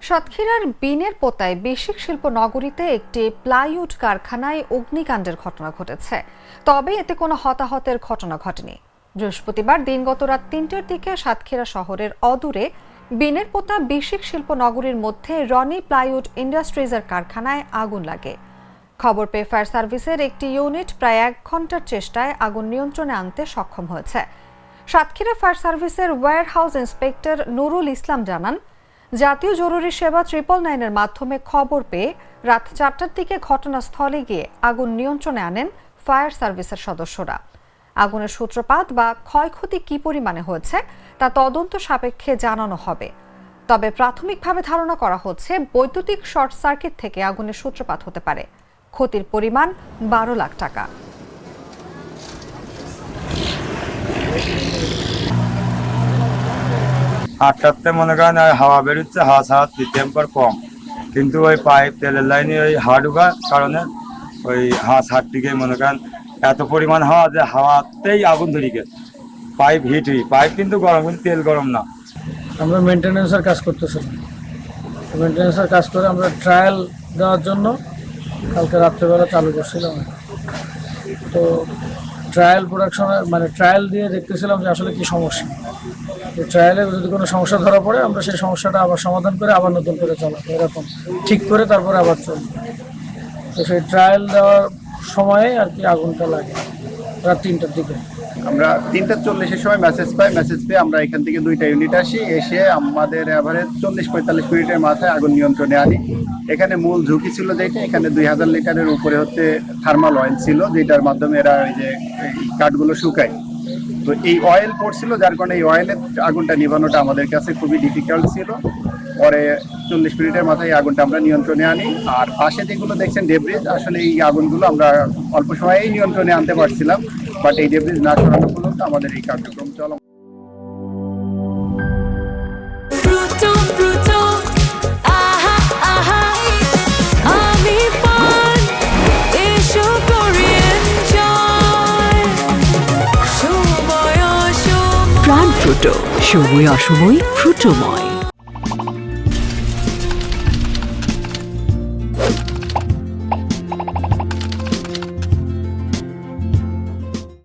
সাতক্ষীরার বিনের পোতায় বেসিক শিল্প নগরীতে একটি প্লাইউড কারখানায় অগ্নিকাণ্ডের ঘটনা ঘটেছে, তবে এতে কোনো হতাহতের ঘটনা ঘটেনি। বৃহস্পতিবার দিনগত রাত ৩টার দিকে সাতক্ষীরা শহরের অদূরে বিনের পোতা বেসিক শিল্প নগরীর মধ্যে রনি প্লাইউড ইন্ডাস্ট্রিজের কারখানায় আগুন লাগে। খবর পেয়ে ফায়ার সার্ভিসের একটি ইউনিট প্রায় ১ ঘন্টার চেষ্টায় আগুন নিয়ন্ত্রণে আনতে সক্ষম হয়েছে। সাতক্ষীরা ফায়ার সার্ভিসের ওয়্যারহাউস ইন্সপেক্টর নুরুল ইসলাম জানান, জাতীয় জরুরি সেবা 999-এর মাধ্যমে খবর পেয়ে রাত 4টার দিকে ঘটনাস্থলে গিয়ে আগুন নিয়ন্ত্রণে আনেন ফায়ার সার্ভিসের সদস্যরা। আগুনের সূত্রপাত বা ক্ষয়ক্ষতি কী পরিমাণে হয়েছে তা তদন্ত সাপেক্ষে জানানো হবে। তবে প্রাথমিকভাবে ধারণা করা হচ্ছে বৈদ্যুতিক শর্ট সার্কিট থেকে আগুনের সূত্রপাত হতে পারে। ক্ষতির পরিমাণ 12 লাখ টাকা। আটটাতে মনে করেন হাওয়া বেরোচ্ছে, হাওয়া টেম্পার কম, কিন্তু ওই পাইপ তেলের লাইনে ওই হাওয়া ঢোকার কারণে ওই হাত দিকে মনে করেন এত পরিমাণ হাওয়া যে হাওয়াতেই আগুন ধরে গেছে। পাইপ হিট পাইপ কিন্তু গরম, কিন্তু তেল গরম না। আমরা মেনটেন্যান্সের কাজ করতেছিলাম। মেনটেন্যান্সের কাজ করে আমরা ট্রায়াল দেওয়ার জন্য কালকে রাত্রেবেলা চালু করছিলাম। তো ট্রায়াল প্রোডাকশনের ট্রায়াল দিয়ে দেখতেছিলাম যে আসলে কি সমস্যা। ট্রায়ালে যদি কোনো সমস্যা ধরা পড়ে আমরা সেই সমস্যাটা আবার সমাধান করে আবার নতুন করে চালাবো, এরকম ঠিক করে তারপরে আবার চলবে। তো সেই ট্রায়াল দেওয়ার সময়ে আর কি আগুনটা লাগে রাত 3টার দিকে। আমরা 3:40-এর সময় মেসেজ পেয়ে আমরা এখান থেকে 2টা ইউনিট আসি, এসে আমাদের এভারেজ 40-45 মিনিটের মাথায় আগুন নিয়ন্ত্রণে আনি। এখানে মূল ঝুঁকি ছিল যেটা, এখানে 2000 লিটারের উপরে হচ্ছে থার্মাল অয়েল ছিল, যেটার মাধ্যমে এরা এই যে কাঠগুলো শুকায়। তো এই অয়েল পড়ছিল, যার কারণে এই অয়েলের আগুনটা নিভানোটা আমাদের কাছে খুবই ডিফিকাল্ট ছিল। পরে 40 মিনিটের মাথায় আগুনটা আমরা নিয়ন্ত্রণে আনি। আর পাশে যেগুলো দেখছেন ডেব্রিজ, আসলে এই আগুনগুলো আমরা অল্প সময়েই নিয়ন্ত্রণে আনতে পারছিলাম, বাট এই ডেব্রিজ না সরানো পর্যন্ত আমাদের এই কার্যক্রম চলমান। প্রাণ ফ্রুটো, সময় অসময় ফ্রুটোময়।